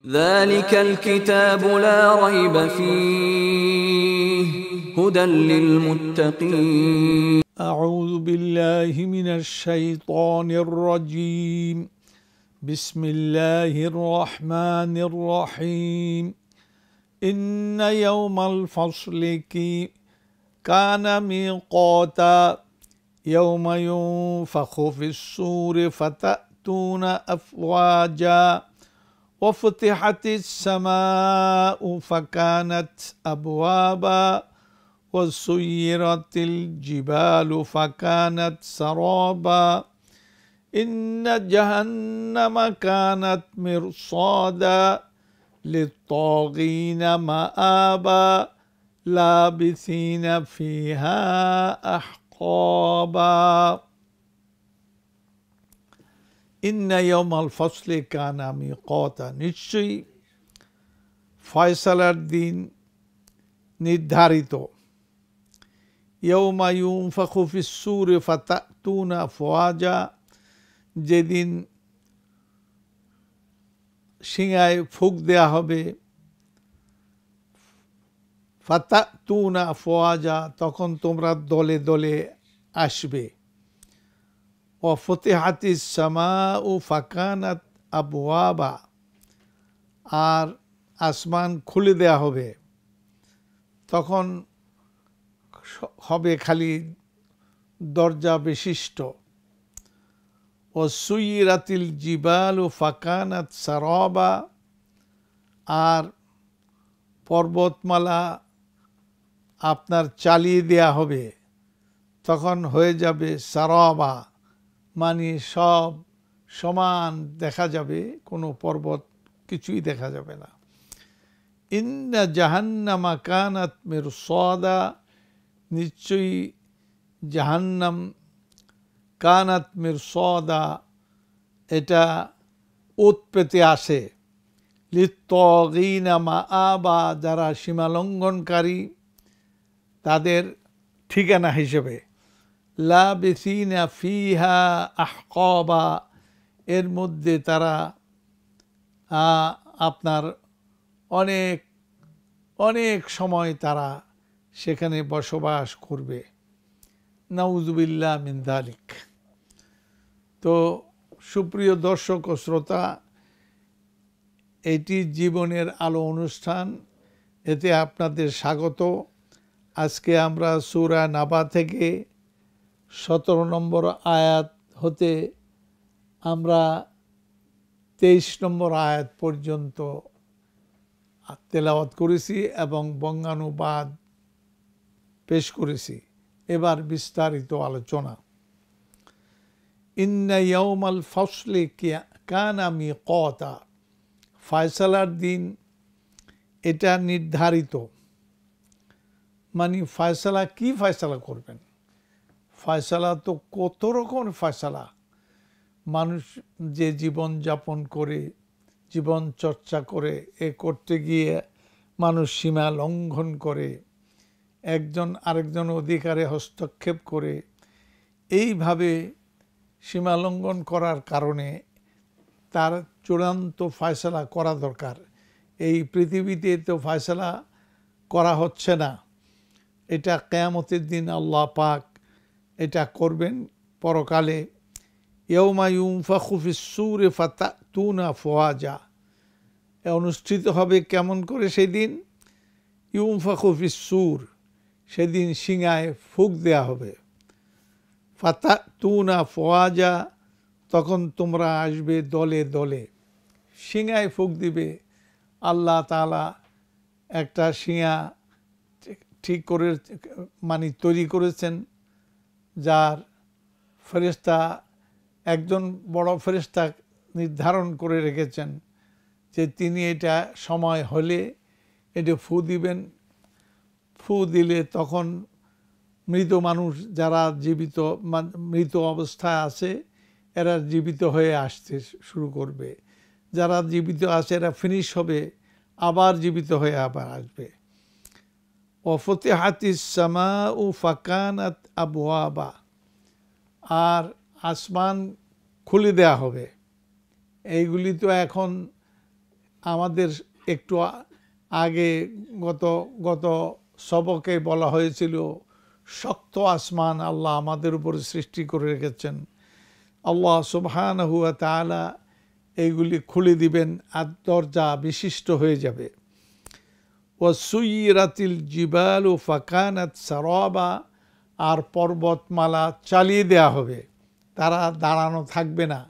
ذلك الكتاب لا ريب فيه هدى للمتقين. أعوذ بالله من الشيطان الرجيم. بسم الله الرحمن الرحيم. إن يوم الفصل كان ميقاتا يوم ينفخ في الصور فتأتون أفواجا وفتحت السماء فكانت أبوابا وسيرت الجبال فكانت سرابا إن جهنم كانت مرصادا للطاغين مآبا لابثين فيها أحقابا ইন্না ইয়াউমাল ফাসলি কানা মিকাতা, নিশ্চয়ই ফয়সালার দিন নির্ধারিত। ইয়াউমা ইউনফাখু ফিস-সূরি ফাতাতুনা আফওয়াজা, যেদিন সিংহায় ফুঁক দেয়া হবে। ফাতাতুনা আফওয়াজা, তখন তোমরা দলে দলে আসবে। ওয়াফুতিহাতিস সামাউ ফাকানাত আবওয়াবা, আর আসমান খুলে দেয়া হবে, তখন হবে খালি দরজা বিশিষ্ট। ওয়াসুইরাতিল জিবালু ফাকানাত সারাবা, আর পর্বতমালা আপনার চালিয়ে দেয়া হবে, তখন হয়ে যাবে সারাবা, মানে সব সমান দেখা যাবে, কোনো পর্বত কিছুই দেখা যাবে না। ইন্না জাহান্নামা কানাত মিরসাদা, নিশ্চয়ই জাহান্নাম কানাত মিরসাদা, এটা ওত পেতে আসে। লিত্তাগীনা মাআবা, যারা সীমালঙ্ঘনকারী তাদের ঠিকানা হিসেবে। লাবিসিনা ফিহা আহকাবা, এর মধ্যে তারা আপনার অনেক অনেক সময় তারা সেখানে বসবাস করবে। নাউযুবিল্লাহ মিন যালিক। তো সুপ্রিয় দর্শক ও শ্রোতা, এটি জীবনের আলো অনুষ্ঠান, এতে আপনাদের স্বাগত। আজকে আমরা সূরা নাবা থেকে 17 নম্বর আয়াত হতে আমরা 23 নম্বর আয়াত পর্যন্ত তেলাওয়াত করেছি এবং বঙ্গানুবাদ পেশ করেছি। এবার বিস্তারিত আলোচনা। ইন্না ইয়াউমাল ফাসলি কানা মিকাতা, ফয়সালার দিন এটা নির্ধারিত। মানে ফয়সালা, কি ফয়সালা করবেন? ফয়সালা তো কত রকম ফয়সালা। মানুষ যে জীবন যাপন করে, জীবন চর্চা করে, এ করতে গিয়ে মানুষ সীমা লঙ্ঘন করে, একজন আরেকজন অধিকারে হস্তক্ষেপ করে, এইভাবে সীমা লঙ্ঘন করার কারণে তার চূড়ান্ত ফয়সালা করা দরকার। এই পৃথিবীতে তো ফয়সালা করা হচ্ছে না, এটা কিয়ামতের দিন আল্লাহ পাক এটা করবেন পরকালে। ইয়াউমা ইউনফাখু ফিস-সূরি ফাতাতুনা আফওয়াজা, অনুষ্ঠিত হবে কেমন করে সেদিন? ইউনফাখু ফিস-সূর, সেদিন সিংহায় ফুঁক দেয়া হবে। ফাতাতুনা আফওয়াজা, তখন তোমরা আসবে দলে দলে। সিংহায় ফুঁক দিবে। আল্লাহ তাআলা একটা সিংহা ঠিক করে মানে তৈরি করেছেন, যার ফেরেশতা, একজন বড় ফেরেশতা নির্ধারণ করে রেখেছেন যে তিনি এটা সময় হলে এটা ফু দিবেন। ফু দিলে তখন মৃত মানুষ যারা জীবিত, মৃত অবস্থায় আছে, এরা জীবিত হয়ে আসতে শুরু করবে। যারা জীবিত আছে এরা ফিনিশ হবে, আবার জীবিত হয়ে আবার আসবে। ওয়াফুতিহাতিস সামাউ ফাকানাত আবওয়াবা, আর আসমান খুলে দেয়া হবে। এইগুলি তো এখন আমাদের একটু আগে গত গত সবকে বলা হয়েছিল শক্ত আসমান আল্লাহ আমাদের উপরে সৃষ্টি করে রেখেছেন। আল্লাহ সুবহানাহু ওয়া তাআলা এইগুলি খুলে দিবেন আর দরজা বিশিষ্ট হয়ে যাবে। ওয়াসুইরাতিল জিবালু ফাকানাত সারাবা, আর পর্বতমালা চালিয়ে দেয়া হবে, তারা দাঁড়ানো থাকবে না।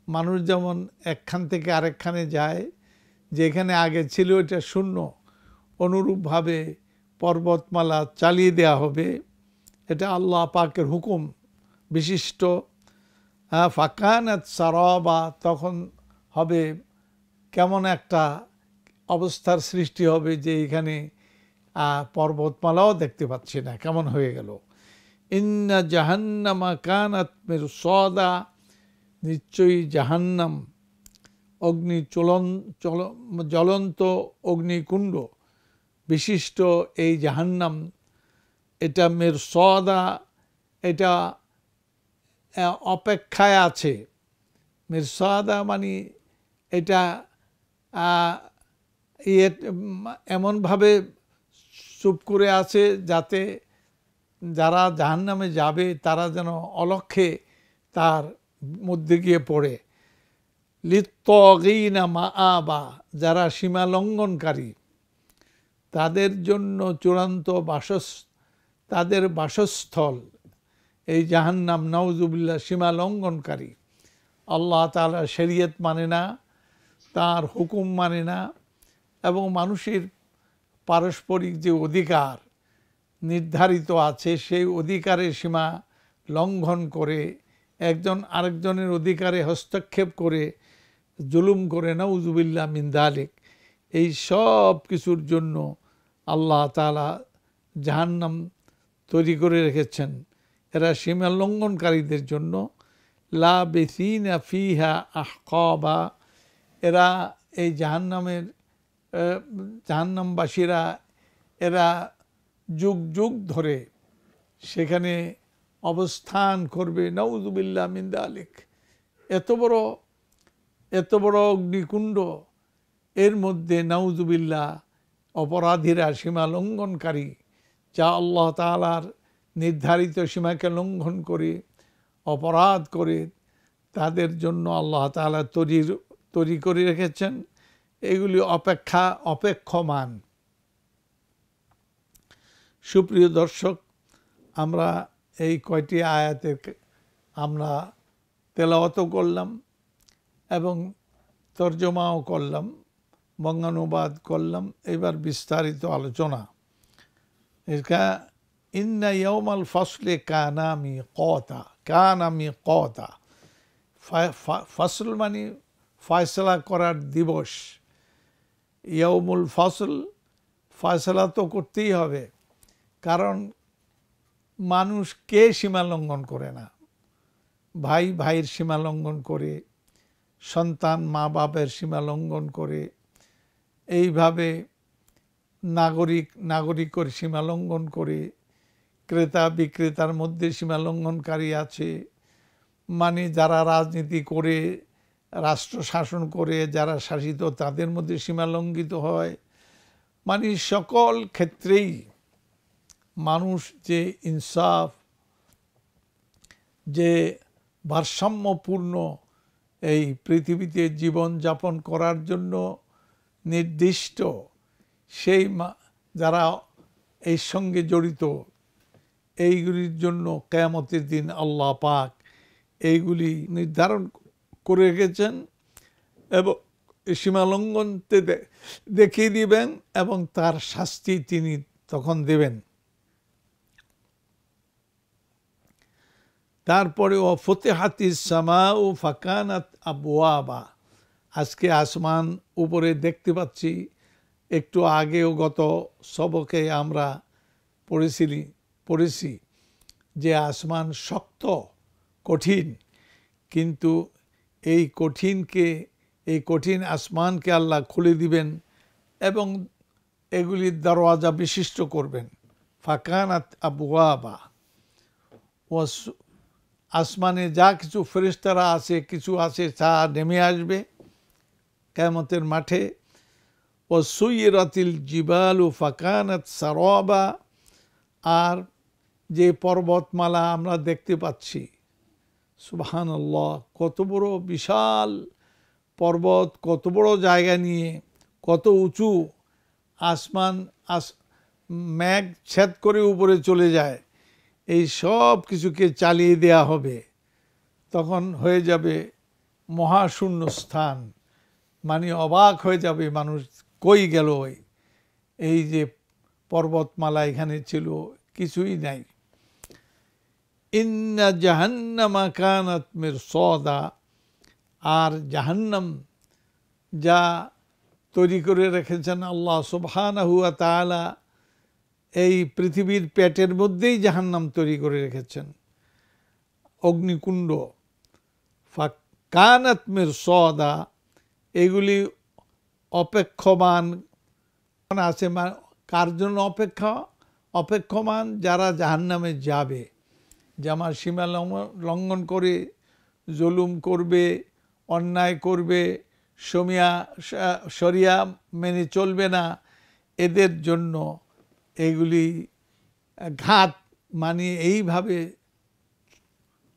মানুষ যেমন একখান থেকে আরেকখানে যায়, যেখানে আগে ছিল এটা শূন্য, অনুরূপভাবে পর্বতমালা চালিয়ে দেয়া হবে। এটা আল্লাহ পাকের হুকুম বিশিষ্ট। ফাকানাত সারাবা, তখন হবে কেমন একটা অবস্থার সৃষ্টি হবে যে এখানে পর্বতমালাও দেখতে পাচ্ছি না, কেমন হয়ে গেল। ইন্না জাহান্নামা কানাত মিরসাদা, নিশ্চয়ই জাহান্নাম অগ্নি জ্বলন্ত অগ্নিকুণ্ড বিশিষ্ট এই জাহান্নাম, এটা মিরসাদা, এটা অপেক্ষায় আছে। মিরসাদা মানে এটা এমনভাবে চুপ করে আছে যাতে যারা জাহান্নামে যাবে তারা যেন অলক্ষ্যে তার মধ্যে গিয়ে পড়ে। লিত্তাগীনা মাআবা, যারা সীমা লঙ্ঘনকারী তাদের জন্য চূড়ান্ত তাদের বাসস্থল এই জাহান্নাম। নাউজুবিল্লাহ, সীমা লঙ্ঘনকারী, আল্লাহ তাআলা শরীয়ত মানে না, তার হুকুম মানে না, এবং মানুষের পারস্পরিক যে অধিকার নির্ধারিত আছে সেই অধিকারের সীমা লঙ্ঘন করে একজন আরেকজনের অধিকারে হস্তক্ষেপ করে জুলুম করে, নাউজুবিল্লাহ মিন যালিক, এই সব কিছুর জন্য আল্লাহ তাআলা জাহান্নাম তৈরি করে রেখেছেন। এরা সীমা লঙ্ঘনকারীদের জন্য। লাবিসিনা ফিহা আহকাবা, এরা এই জাহান্নামবাসীরা এরা যুগ যুগ ধরে সেখানে অবস্থান করবে। নাউজুবিল্লাহ মিন যালিক, এত বড় অগ্নিকুণ্ড, এর মধ্যে নাউজুবিল্লাহ অপরাধীরা, সীমা লঙ্ঘনকারী, যা আল্লাহ তাআলার নির্ধারিত সীমাকে লঙ্ঘন করে অপরাধ করে, তাদের জন্য আল্লাহ তাআলা তৈরি করে রেখেছেন এগুলি অপেক্ষমান। সুপ্রিয় দর্শক, আমরা এই কয়টি আয়াতের আমরা তেলাওয়াত করলাম এবং তর্জমাও করলাম, বঙ্গানুবাদ করলাম। এবার বিস্তারিত আলোচনা। ইন্না ইয়াউমাল ফাসলে কানা মিকাতা, ফসল মানে ফয়সালা করার দিবস। ইয়াউমুল ফসল, ফয়সালা তো করতেই হবে, কারণ মানুষ কে সীমা লঙ্ঘন করে না? ভাই ভাইয়ের সীমা লঙ্ঘন করে, সন্তান মা বাপের সীমা লঙ্ঘন করে, এইভাবে নাগরিকের সীমা লঙ্ঘন করে, ক্রেতা বিক্রেতার মধ্যে সীমা লঙ্ঘনকারী আছে, মানে যারা রাজনীতি করে রাষ্ট্র শাসন করে যারা শাসিত তাদের মধ্যে সীমা লঙ্ঘিত হয়। মানে সকল ক্ষেত্রেই মানুষ যে ইনসাফ, যে ভারসাম্যপূর্ণ এই পৃথিবীতে জীবন যাপন করার জন্য নির্দিষ্ট, সেই যারা এই সঙ্গে জড়িত, এইগুলির জন্য কিয়ামতের দিন আল্লাহ পাক এইগুলি নির্ধারণ করে রেখেছেন এবং সীমা লঙ্ঘনতে দেখিয়ে দিবেন এবং তার শাস্তি তিনি তখন দেবেন। তারপরে ও ফুতিহাতিস সামাউ ফাকানাত আবওয়াবা, আজকে আসমান উপরে দেখতে পাচ্ছি। একটু আগেও গত সবকে আমরা পড়েছি যে আসমান শক্ত কঠিন, কিন্তু এই কঠিন আসমানকে আল্লাহ খুলে দিবেন এবং এগুলির দরওয়াজা বিশিষ্ট করবেন। ফাকানাত আবওয়াবা, ও আসমানে যা কিছু ফেরেশতারা আছে, কিছু আছে তা নেমে আসবে কিয়ামতের মাঠে। ও সুইরাতিল জিবালু ফাকানাত সারাবা, আর যে পর্বতমালা আমরা দেখতে পাচ্ছি, সুবহানাল্লাহ, কত বড় বিশাল পর্বত, কত বড় জায়গা নিয়ে, কত উঁচু, আসমান মেঘ ছেদ করে উপরে চলে যায়, এই সব কিছুকে চালিয়ে দেয়া হবে, তখন হয়ে যাবে মহাশূন্য স্থান। মানে অবাক হয়ে যাবে মানুষ, কই গেল এই যে পর্বতমালা এখানে ছিল, কিছুই নাই। ইন্না জাহান্নামা কানাত মিরসাদা, আর জাহান্নাম যা তৈরি করে রেখেছেন আল্লাহ সুবহানাহু ওয়া তাআলা, এই পৃথিবীর পেটের মধ্যেই জাহান্নাম তৈরি করে রেখেছেন, অগ্নিকুণ্ড। কানাত মিরসাদা, এগুলি অপেক্ষমান আছে। কার জন্য অপেক্ষমান? যারা জাহান্নামে যাবে, যারা সীমা লঙ্ঘন করে জুলুম করবে, অন্যায় করবে, শরিয়া মেনে চলবে না, এদের জন্য এগুলি ঘাত, মানে এইভাবে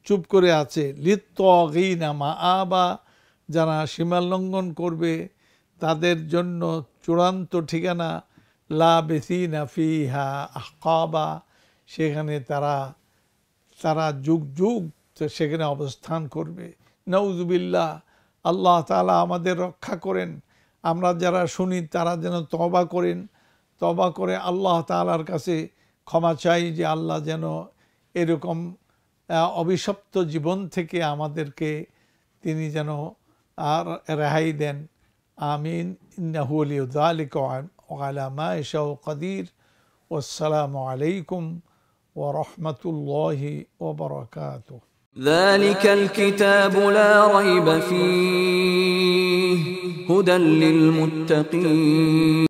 চুপ করে আছে। লিত্তাগীনা মাআবা, যারা সীমা লঙ্ঘন করবে তাদের জন্য চূড়ান্ত ঠিকানা লাবিসিনা ফিহা আহকাবা, সেখানে তারা যুগ যুগ সেখানে অবস্থান করবে। নাউযুবিল্লাহ, আল্লাহ তাআলা আমাদের রক্ষা করেন। আমরা যারা শুনি তারা যেন তওবা করে আল্লাহ তাআলার কাছে ক্ষমা চাই, যে আল্লাহ যেন এরকম অভিশপ্ত জীবন থেকে আমাদেরকে তিনি যেন আর রেহাই দেন। আমিন। ইন্নাহু ওয়ালিয়্যু যালিকা ওয়া আলা মা ইয়াশাউ কাদির। ওয়াসসালামু আলাইকুম ওয়া রাহমাতুল্লাহি ওয়া বারাকাতুহু। ذلك الكتاب لا ريب فيه هدى للمتقين